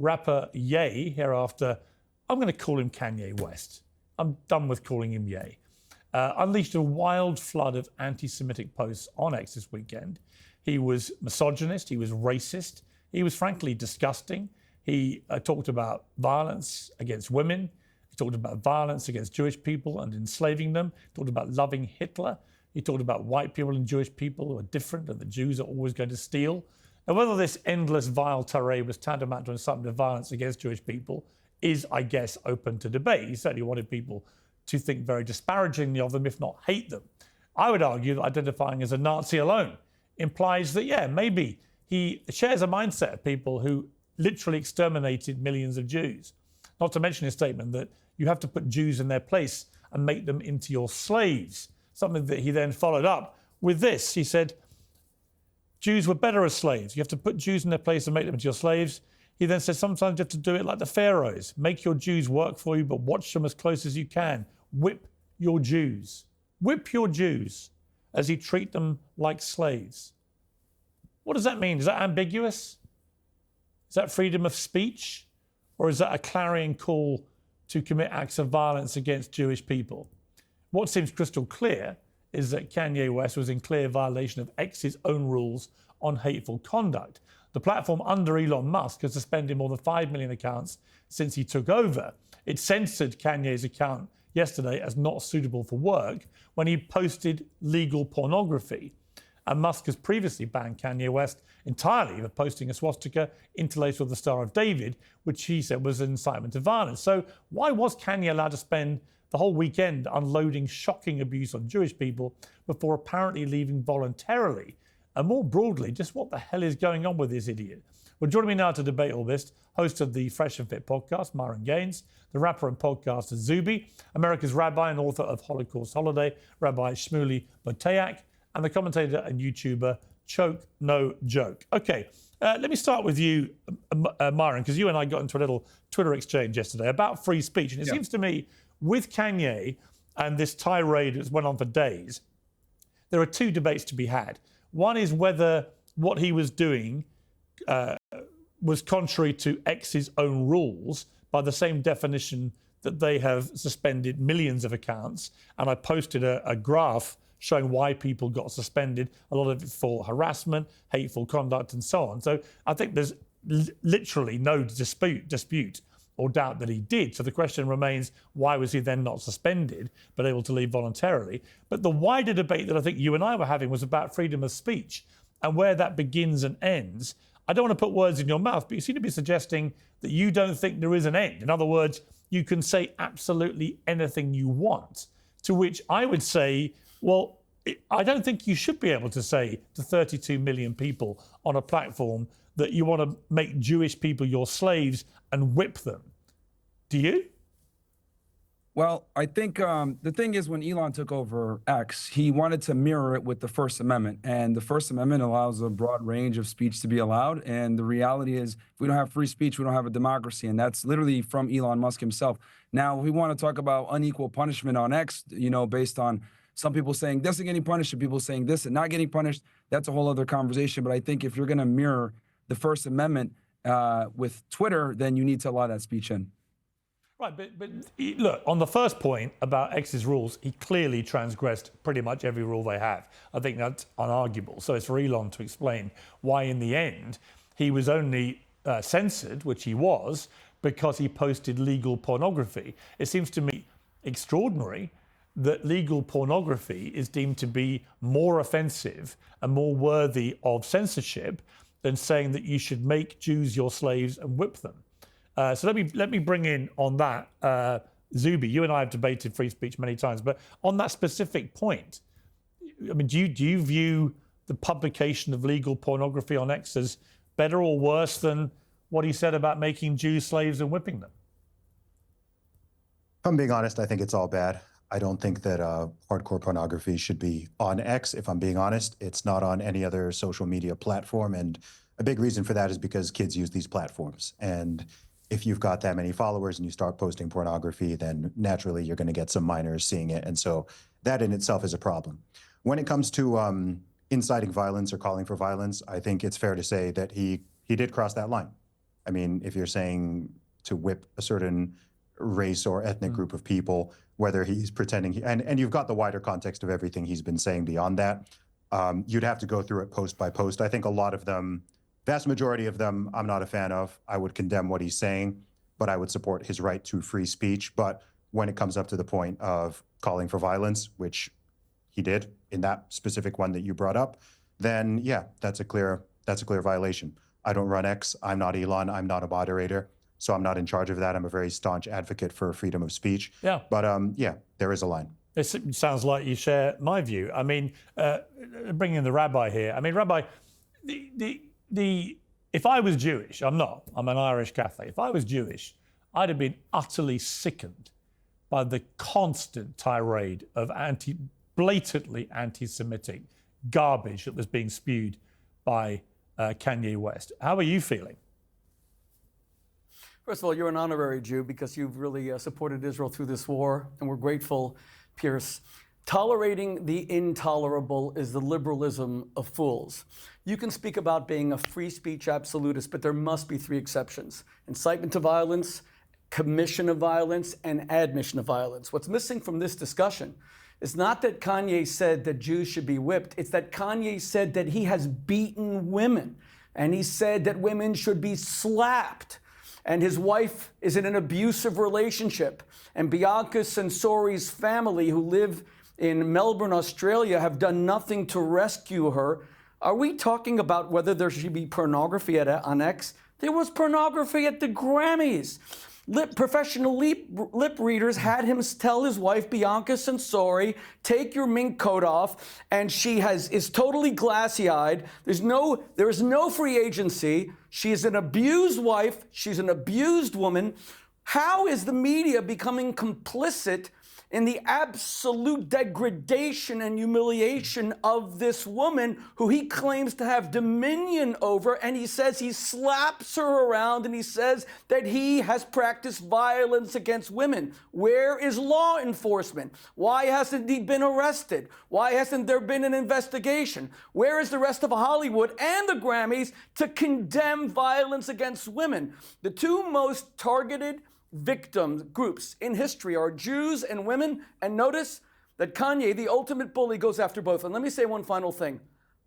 rapper Ye, hereafter, I'm going to call him Kanye West. I'm done with calling him Ye. Unleashed a wild flood of anti-Semitic posts on X this weekend. He was misogynist, he was racist, he was frankly disgusting. He talked about violence against women, he talked about violence against Jewish people and enslaving them, he talked about loving Hitler, he talked about white people and Jewish people who are different and the Jews are always going to steal. And whether this endless vile tirade was tantamount to incitement of violence against Jewish people is, I guess, open to debate. He certainly wanted people to think very disparagingly of them, if not hate them. I would argue that identifying as a Nazi alone implies that, yeah, maybe he shares a mindset of people who literally exterminated millions of Jews. Not to mention his statement that you have to put Jews in their place and make them into your slaves, something that he then followed up with this. He said, Jews were better as slaves. You have to put Jews in their place and make them into your slaves. He then said, sometimes you have to do it like the pharaohs. Make your Jews work for you, but watch them as close as you can. Whip your Jews. Whip your Jews as you treat them like slaves. What does that mean? Is that ambiguous? Is that freedom of speech? Or is that a clarion call to commit acts of violence against Jewish people? What seems crystal clear is that Kanye West was in clear violation of X's own rules on hateful conduct. The platform under Elon Musk has suspended more than 5 million accounts since he took over. It censored Kanye's account yesterday as not suitable for work when he posted legal pornography. And Musk has previously banned Kanye West entirely for posting a swastika interlaced with the Star of David, which he said was an incitement to violence. So why was Kanye allowed to spend the whole weekend unloading shocking abuse on Jewish people before apparently leaving voluntarily? And more broadly, just what the hell is going on with this idiot? Well, joining me now to debate all this, host of the Fresh and Fit podcast, Myron Gaines, the rapper and podcaster Zuby, America's rabbi and author of Holocaust Holiday, Rabbi Shmuley, and the commentator and YouTuber Choke No Joke. Okay, let me start with you, Myron, because you and I got into a little Twitter exchange yesterday about free speech. And it seems to me, with Kanye and this tirade that's went on for days, there are two debates to be had. One is whether what he was doing was contrary to X's own rules by the same definition that they have suspended millions of accounts. And I posted a graph showing why people got suspended, a lot of it for harassment, hateful conduct, and so on. So I think there's literally no dispute or doubt that he did. So the question remains, why was he then not suspended, but able to leave voluntarily? But the wider debate that I think you and I were having was about freedom of speech and where that begins and ends. I don't want to put words in your mouth, but you seem to be suggesting that you don't think there is an end. In other words, you can say absolutely anything you want, to which I would say, well, I don't think you should be able to say to 32 million people on a platform that you want to make Jewish people your slaves and whip them. Do you? Well, I think the thing is, when Elon took over X, he wanted to mirror it with the First Amendment. And the First Amendment allows a broad range of speech to be allowed. And the reality is, if we don't have free speech, we don't have a democracy. And that's literally from Elon Musk himself. Now, we want to talk about unequal punishment on X, based on some people saying this and getting punished and people saying this and not getting punished. That's a whole other conversation. But I think if you're going to mirror the First Amendment with Twitter, then you need to allow that speech in. Right, but look, on the first point about X's rules, he clearly transgressed pretty much every rule they have. I think that's unarguable. So it's for Elon to explain why, in the end, he was only censored, which he was, because he posted legal pornography. It seems to me extraordinary that legal pornography is deemed to be more offensive and more worthy of censorship than saying that you should make Jews your slaves and whip them. So let me bring in on that, Zuby. You and I have debated free speech many times, but on that specific point, I mean, do you view the publication of legal pornography on X as better or worse than what he said about making Jews slaves and whipping them? If I'm being honest, I think it's all bad. I don't think that hardcore pornography should be on X. If I'm being honest, it's not on any other social media platform. And a big reason for that is because kids use these platforms. And if you've got that many followers and you start posting pornography, then naturally you're going to get some minors seeing it. And so that in itself is a problem. When it comes to inciting violence or calling for violence, I think it's fair to say that he did cross that line. I mean, if you're saying to whip a certain race or ethnic group of people, whether he's pretending, and you've got the wider context of everything he's been saying beyond that, you'd have to go through it post by post. I think a lot of them, vast majority of them, I'm not a fan of. I would condemn what he's saying, but I would support his right to free speech. But when it comes up to the point of calling for violence, which he did in that specific one that you brought up, then yeah, that's a clear violation. I don't run X. I'm not Elon. I'm not a moderator, so I'm not in charge of that. I'm a very staunch advocate for freedom of speech. Yeah. But yeah, there is a line. It sounds like you share my view. I mean, bringing in the rabbi here. I mean, Rabbi, if I was Jewish, I'm not. I'm an Irish Catholic. If I was Jewish, I'd have been utterly sickened by the constant tirade of blatantly anti-Semitic garbage that was being spewed by Kanye West. How are you feeling? First of all, you're an honorary Jew because you've really supported Israel through this war, and we're grateful, Piers. Tolerating the intolerable is the liberalism of fools. You can speak about being a free speech absolutist, but there must be three exceptions: incitement to violence, commission of violence, and admission of violence. What's missing from this discussion is not that Kanye said that Jews should be whipped. It's that Kanye said that he has beaten women, and he said that women should be slapped, and his wife is in an abusive relationship, and Bianca Censori's family, who live in Melbourne, Australia, have done nothing to rescue her. Are we talking about whether there should be pornography on X? There was pornography at the Grammys. Professional lip readers had him tell his wife, Bianca Censori, take your mink coat off, and she is totally glassy-eyed. There is no free agency. She is an abused wife. She's an abused woman. How is the media becoming complicit in the absolute degradation and humiliation of this woman who he claims to have dominion over? And he says he slaps her around, and he says that he has practiced violence against women. Where is law enforcement? Why hasn't he been arrested? Why hasn't there been an investigation? Where is the rest of Hollywood and the Grammys to condemn violence against women? The two most targeted victim groups in history are Jews and women, and notice that Kanye, the ultimate bully, goes after both. And let me say one final thing.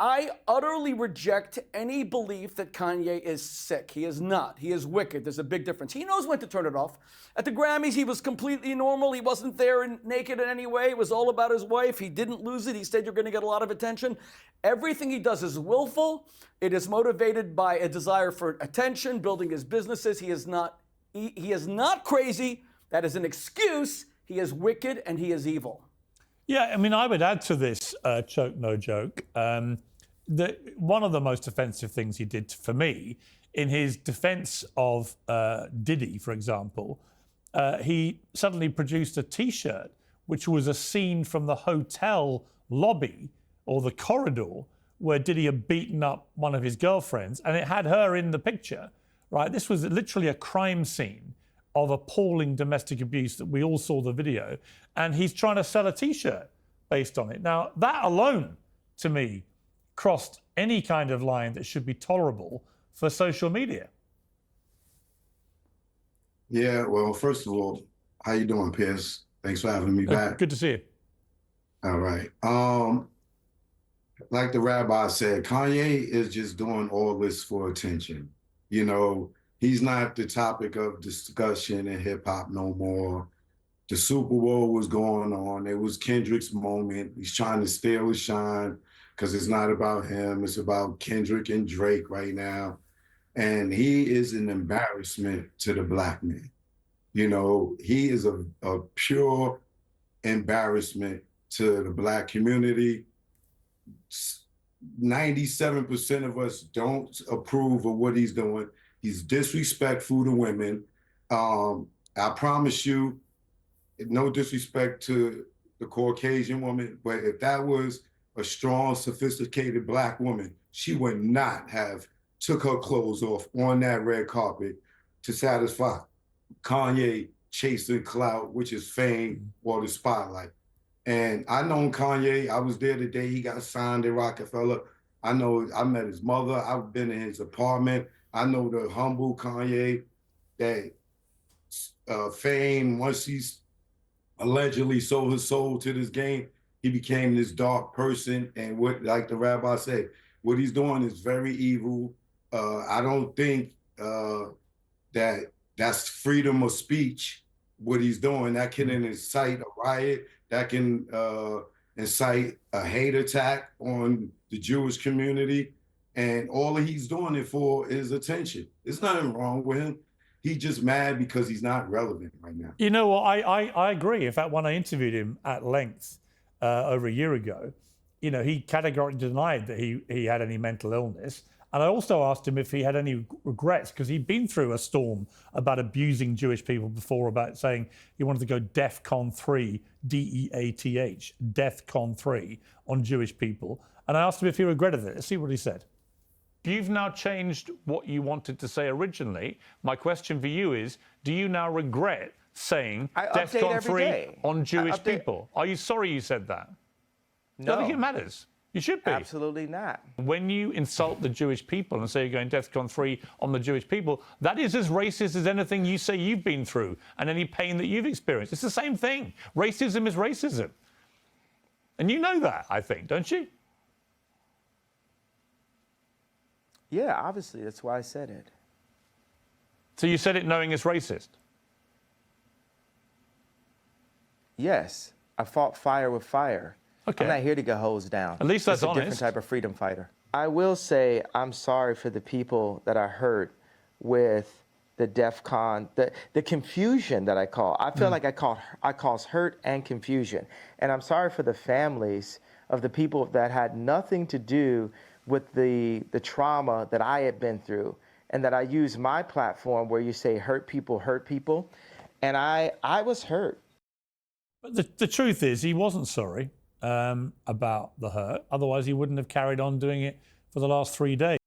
I utterly reject any belief that Kanye is sick. He is not. He is wicked. There's a big difference. He knows when to turn it off. At the Grammys, he was completely normal. He wasn't there naked in any way. It was all about his wife. He didn't lose it. He said you're going to get a lot of attention. Everything he does is willful. It is motivated by a desire for attention, building his businesses. He is not crazy. That is an excuse. He is wicked and he is evil. Yeah, I mean, I would add to this, choke, no joke, that one of the most offensive things he did for me in his defense of Diddy, for example, he suddenly produced a T-shirt, which was a scene from the hotel lobby or the corridor where Diddy had beaten up one of his girlfriends, and it had her in the picture. Right, this was literally a crime scene of appalling domestic abuse that we all saw the video, and he's trying to sell a T-shirt based on it. Now, that alone, to me, crossed any kind of line that should be tolerable for social media. Yeah, well, first of all, how you doing, Piers? Thanks for having me back. Good to see you. All right. Like the rabbi said, Kanye is just doing all this for attention. You know, he's not the topic of discussion in hip hop no more. The Super Bowl was going on. It was Kendrick's moment. He's trying to steal his shine because it's not about him. It's about Kendrick and Drake right now. And he is an embarrassment to the Black man. You know, he is a pure embarrassment to the Black community. 97% of us don't approve of what he's doing. He's disrespectful to women. I promise you, no disrespect to the Caucasian woman, but if that was a strong, sophisticated Black woman, she would not have took her clothes off on that red carpet to satisfy Kanye chasing clout, which is fame or the spotlight. And I know Kanye. I was there the day he got signed at Rockefeller. I know I met his mother. I've been in his apartment. I know the humble Kanye that fame, once he's allegedly sold his soul to this game, he became this dark person. And what, like the rabbi said, what he's doing is very evil. I don't think that that's freedom of speech, what he's doing. That can incite a riot, that can incite a hate attack on the Jewish community. And all he's doing it for is attention. There's nothing wrong with him. He's just mad because he's not relevant right now. You know what? I agree. In fact, when I interviewed him at length over a year ago, you know, he categorically denied that he had any mental illness. And I also asked him if he had any regrets, because he'd been through a storm about abusing Jewish people before, about saying he wanted to go DEFCON 3, DEATH, DEFCON 3 on Jewish people. And I asked him if he regretted it. Let's see what he said. You've now changed what you wanted to say originally. My question for you is, do you now regret saying DEFCON 3 on Jewish people? Are you sorry you said that? No. I think it matters. You should be. Absolutely not. When you insult the Jewish people and say you're going DEFCON 3 on the Jewish people, that is as racist as anything you say you've been through and any pain that you've experienced. It's the same thing. Racism is racism. And you know that, I think, don't you? Yeah, obviously. That's why I said it. So you said it knowing it's racist? Yes. I fought fire with fire. Okay. I'm not here to get hosed down. At least that's It's a different honest. type of freedom fighter. I will say I'm sorry for the people that I hurt with the DEFCON, the confusion that I call. I feel like I caused hurt and confusion. And I'm sorry for the families of the people that had nothing to do with the trauma that I had been through, and that I used my platform where you say hurt people. And I was hurt. But the truth is, he wasn't sorry about the hurt. Otherwise, he wouldn't have carried on doing it for the last 3 days.